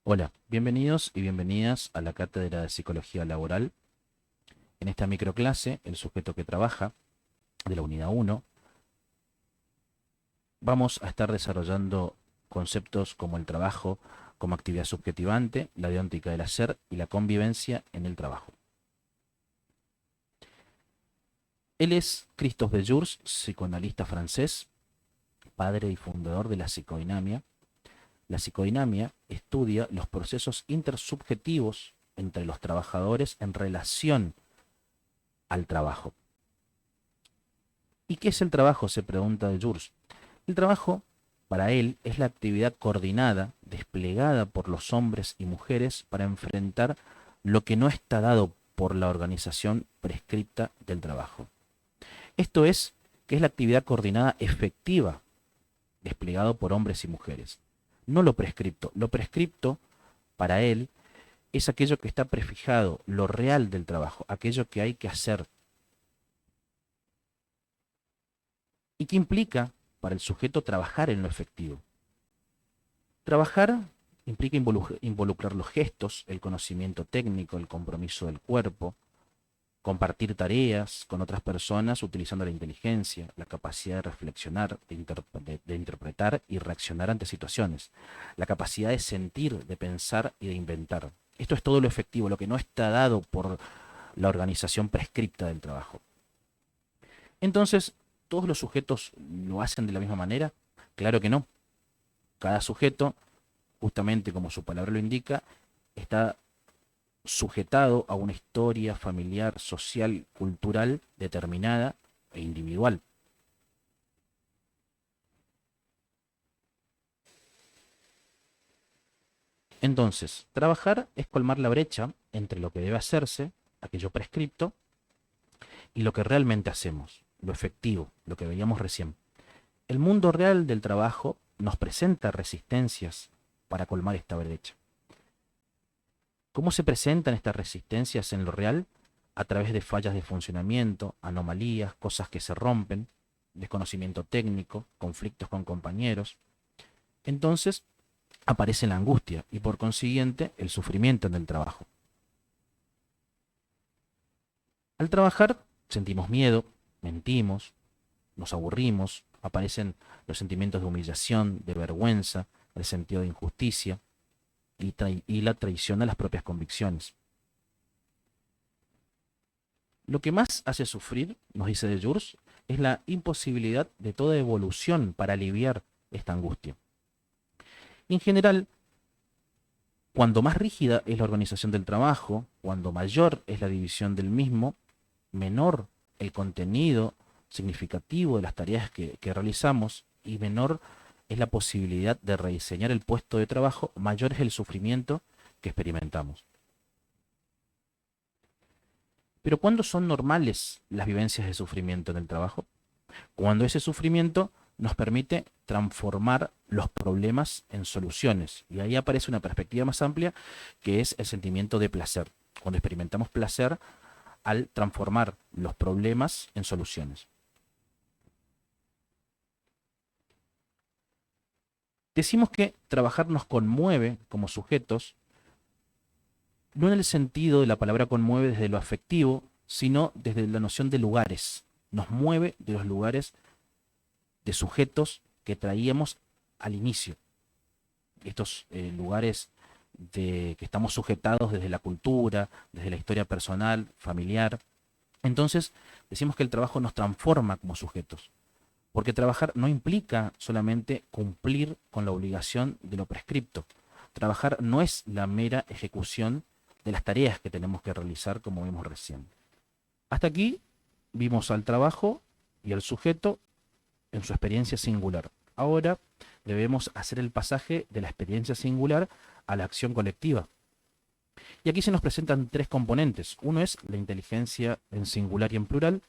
Hola, bienvenidos y bienvenidas a la Cátedra de Psicología Laboral. En esta microclase, el sujeto que trabaja, de la unidad uno, vamos a estar desarrollando conceptos como el trabajo como actividad subjetivante, la deóntica del hacer y la convivencia en el trabajo. Él es Christophe de Jours, psicoanalista francés, padre y fundador de la psicodinamia. La psicodinamia estudia los procesos intersubjetivos entre los trabajadores en relación al trabajo. ¿Y qué es el trabajo?, se pregunta de Jours. El trabajo, para él, es la actividad coordinada, desplegada por los hombres y mujeres para enfrentar lo que no está dado por la organización prescripta del trabajo. Esto es, que es la actividad coordinada efectiva, desplegado por hombres y mujeres. No lo prescripto. Lo prescripto, para él, es aquello que está prefijado, lo real del trabajo, aquello que hay que hacer. ¿Y qué implica para el sujeto trabajar en lo efectivo? Trabajar implica involucrar los gestos, el conocimiento técnico, el compromiso del cuerpo, compartir tareas con otras personas utilizando la inteligencia, la capacidad de reflexionar, de interpretar y reaccionar ante situaciones, la capacidad de sentir, de pensar y de inventar. Esto es todo lo efectivo, lo que no está dado por la organización prescripta del trabajo. Entonces, ¿todos los sujetos lo hacen de la misma manera? Claro que no. Cada sujeto, justamente como su palabra lo indica, está sujetado a una historia familiar, social, cultural determinada e individual. Entonces, trabajar es colmar la brecha entre lo que debe hacerse, aquello prescripto, y lo que realmente hacemos, lo efectivo, lo que veíamos recién. El mundo real del trabajo nos presenta resistencias para colmar esta brecha. ¿Cómo se presentan estas resistencias en lo real? A través de fallas de funcionamiento, anomalías, cosas que se rompen, desconocimiento técnico, conflictos con compañeros. Entonces aparece la angustia y por consiguiente el sufrimiento en el trabajo. Al trabajar sentimos miedo, mentimos, nos aburrimos, aparecen los sentimientos de humillación, de vergüenza, el sentido de injusticia y la traición a las propias convicciones. Lo que más hace sufrir, nos dice de Jours, es la imposibilidad de toda evolución para aliviar esta angustia. En general, cuando más rígida es la organización del trabajo, cuando mayor es la división del mismo, menor el contenido significativo de las tareas que realizamos y menor es la posibilidad de rediseñar el puesto de trabajo, mayor es el sufrimiento que experimentamos. Pero ¿cuándo son normales las vivencias de sufrimiento en el trabajo? Cuando ese sufrimiento nos permite transformar los problemas en soluciones. Y ahí aparece una perspectiva más amplia que es el sentimiento de placer. Cuando experimentamos placer al transformar los problemas en soluciones. Decimos que trabajar nos conmueve como sujetos, no en el sentido de la palabra conmueve desde lo afectivo, sino desde la noción de lugares. Nos mueve de los lugares de sujetos que traíamos al inicio. Estos lugares que estamos sujetados desde la cultura, desde la historia personal, familiar. Entonces, decimos que el trabajo nos transforma como sujetos. Porque trabajar no implica solamente cumplir con la obligación de lo prescripto. Trabajar no es la mera ejecución de las tareas que tenemos que realizar, como vimos recién. Hasta aquí vimos al trabajo y al sujeto en su experiencia singular. Ahora debemos hacer el pasaje de la experiencia singular a la acción colectiva. Y aquí se nos presentan tres componentes. Uno es la inteligencia en singular y en plural,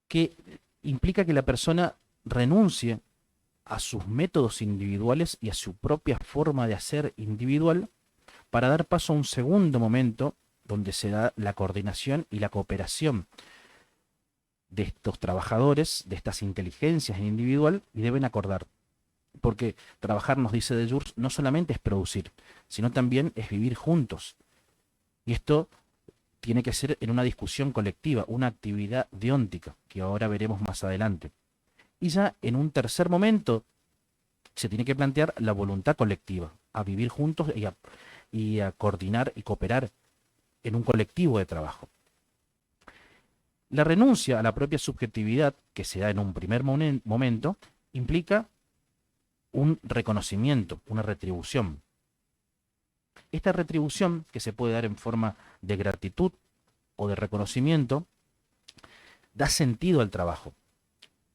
que implica que la persona renuncie a sus métodos individuales y a su propia forma de hacer individual para dar paso a un segundo momento donde se da la coordinación y la cooperación de estos trabajadores, de estas inteligencias en individual, y deben acordar, Porque trabajar, nos dice Deleuze, no solamente es producir, sino también es vivir juntos. Y esto tiene que ser en una discusión colectiva, una actividad deóntica, que ahora veremos más adelante. Y ya en un tercer momento se tiene que plantear la voluntad colectiva, a vivir juntos y a coordinar y cooperar en un colectivo de trabajo. La renuncia a la propia subjetividad, que se da en un primer momento, implica un reconocimiento, una retribución. Esta retribución, que se puede dar en forma de gratitud o de reconocimiento, da sentido al trabajo,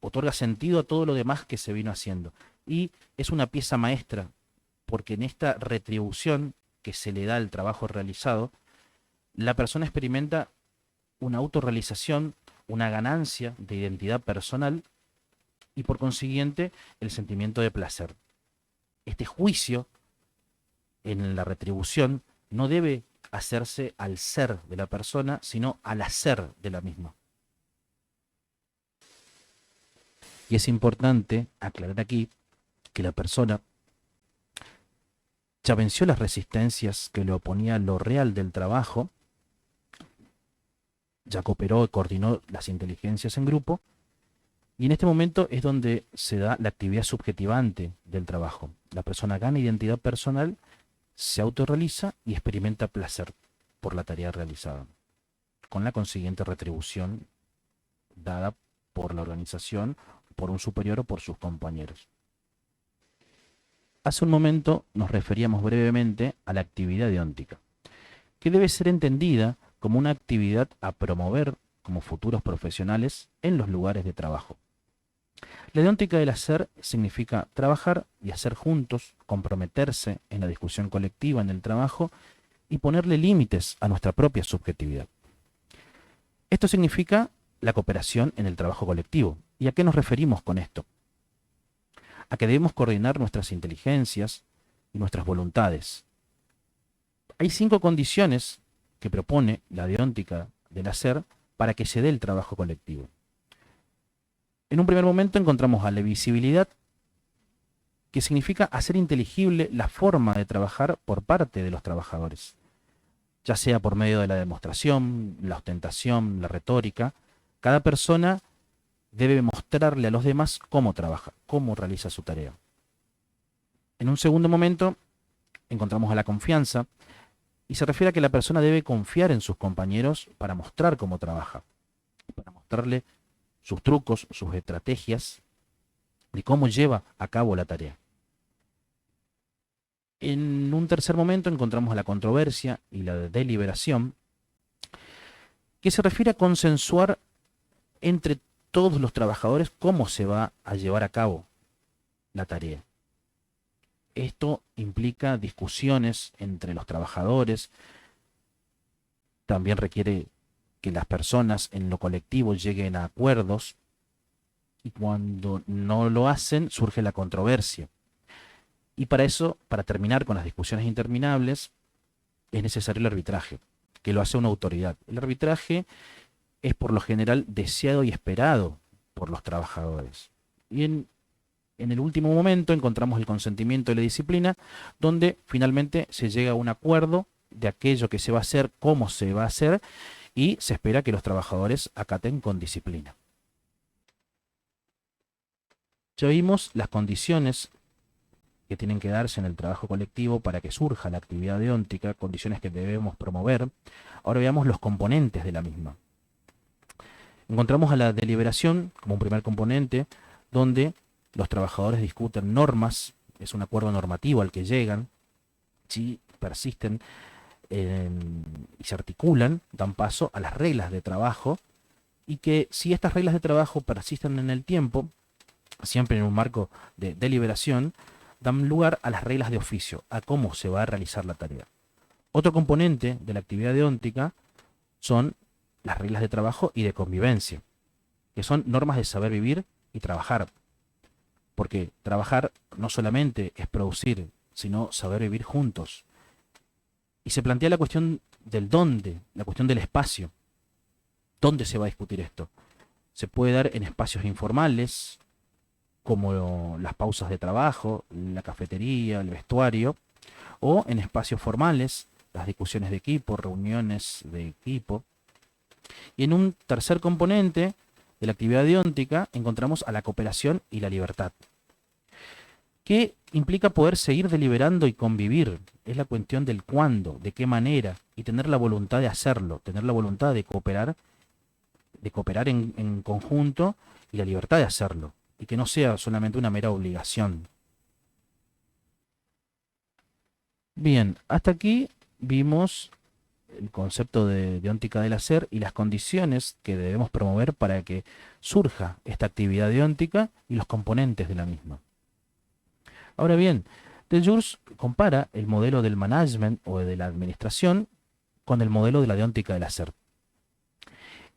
otorga sentido a todo lo demás que se vino haciendo. Y es una pieza maestra, porque en esta retribución que se le da al trabajo realizado, la persona experimenta una autorrealización, una ganancia de identidad personal y por consiguiente el sentimiento de placer. Este juicio en la retribución no debe hacerse al ser de la persona, sino al hacer de la misma. Y es importante aclarar aquí que la persona ya venció las resistencias que le oponía lo real del trabajo, ya cooperó y coordinó las inteligencias en grupo, y en este momento es donde se da la actividad subjetivante del trabajo. La persona gana identidad personal, se autorrealiza y experimenta placer por la tarea realizada, con la consiguiente retribución dada por la organización, por un superior o por sus compañeros. Hace un momento nos referíamos brevemente a la actividad deóntica, que debe ser entendida como una actividad a promover como futuros profesionales en los lugares de trabajo. La deóntica del hacer significa trabajar y hacer juntos, comprometerse en la discusión colectiva en el trabajo y ponerle límites a nuestra propia subjetividad. Esto significa la cooperación en el trabajo colectivo. ¿Y a qué nos referimos con esto? A que debemos coordinar nuestras inteligencias y nuestras voluntades. Hay 5 condiciones que propone la deóntica del hacer para que se dé el trabajo colectivo. En un primer momento encontramos a la visibilidad, que significa hacer inteligible la forma de trabajar por parte de los trabajadores, ya sea por medio de la demostración, la ostentación, la retórica. Cada persona debe mostrarle a los demás cómo trabaja, cómo realiza su tarea. En un segundo momento encontramos a la confianza, y se refiere a que la persona debe confiar en sus compañeros para mostrar cómo trabaja, para mostrarle sus trucos, sus estrategias de cómo lleva a cabo la tarea. En un tercer momento encontramos la controversia y la deliberación, que se refiere a consensuar entre todos los trabajadores cómo se va a llevar a cabo la tarea. Esto implica discusiones entre los trabajadores, también requiere que las personas en lo colectivo lleguen a acuerdos, y cuando no lo hacen surge la controversia. Y para eso, para terminar con las discusiones interminables, es necesario el arbitraje, que lo hace una autoridad. El arbitraje es por lo general deseado y esperado por los trabajadores. Y en el último momento encontramos el consentimiento y la disciplina, donde finalmente se llega a un acuerdo de aquello que se va a hacer, cómo se va a hacer, y se espera que los trabajadores acaten con disciplina. Ya vimos las condiciones que tienen que darse en el trabajo colectivo para que surja la actividad deóntica, condiciones que debemos promover. Ahora veamos los componentes de la misma. Encontramos a la deliberación como un primer componente, donde los trabajadores discuten normas, es un acuerdo normativo al que llegan, si persisten y se articulan, dan paso a las reglas de trabajo, y que si estas reglas de trabajo persisten en el tiempo, siempre en un marco de deliberación, dan lugar a las reglas de oficio, a cómo se va a realizar la tarea. Otro componente de la actividad deóntica son las reglas de trabajo y de convivencia, que son normas de saber vivir y trabajar. Porque trabajar no solamente es producir, sino saber vivir juntos. Y se plantea la cuestión del dónde, la cuestión del espacio. ¿Dónde se va a discutir esto? Se puede dar en espacios informales, como las pausas de trabajo, la cafetería, el vestuario, o en espacios formales, las discusiones de equipo, reuniones de equipo. Y en un tercer componente de la actividad deóntica encontramos a la cooperación y la libertad, que implica poder seguir deliberando y convivir. Es la cuestión del cuándo, de qué manera, y tener la voluntad de hacerlo, tener la voluntad de cooperar en conjunto y la libertad de hacerlo, y que no sea solamente una mera obligación. Bien, hasta aquí vimos el concepto de deóntica del hacer y las condiciones que debemos promover para que surja esta actividad deóntica y los componentes de la misma. Ahora bien, Deleuze compara el modelo del management o de la administración con el modelo de la deóntica del hacer.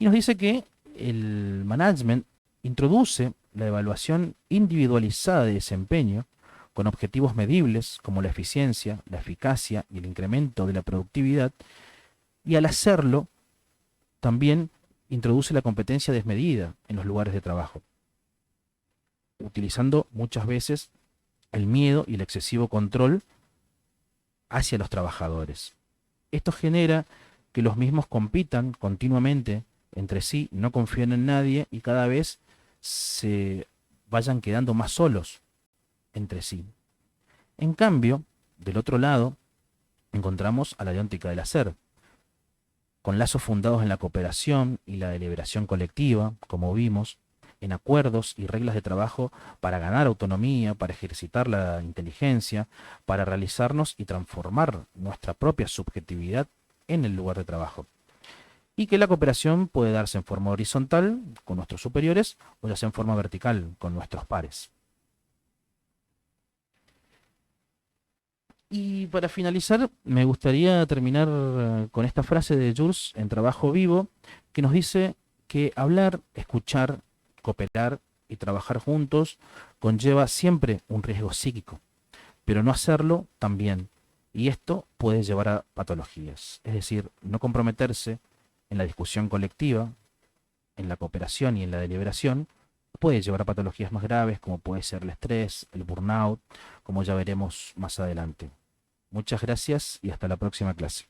Y nos dice que el management introduce la evaluación individualizada de desempeño con objetivos medibles como la eficiencia, la eficacia y el incremento de la productividad, y al hacerlo también introduce la competencia desmedida en los lugares de trabajo, utilizando muchas veces el miedo y el excesivo control hacia los trabajadores. Esto genera que los mismos compitan continuamente entre sí, no confían en nadie y cada vez se vayan quedando más solos entre sí. En cambio, del otro lado, encontramos a la deóntica del hacer, con lazos fundados en la cooperación y la deliberación colectiva, como vimos, en acuerdos y reglas de trabajo para ganar autonomía, para ejercitar la inteligencia, para realizarnos y transformar nuestra propia subjetividad en el lugar de trabajo. Y que la cooperación puede darse en forma horizontal con nuestros superiores o ya sea en forma vertical con nuestros pares. Y para finalizar, me gustaría terminar con esta frase de Jules en Trabajo Vivo, que nos dice que hablar, escuchar, cooperar y trabajar juntos conlleva siempre un riesgo psíquico, pero no hacerlo también. Y esto puede llevar a patologías, es decir, no comprometerse en la discusión colectiva, en la cooperación y en la deliberación, puede llevar a patologías más graves como puede ser el estrés, el burnout, como ya veremos más adelante. Muchas gracias y hasta la próxima clase.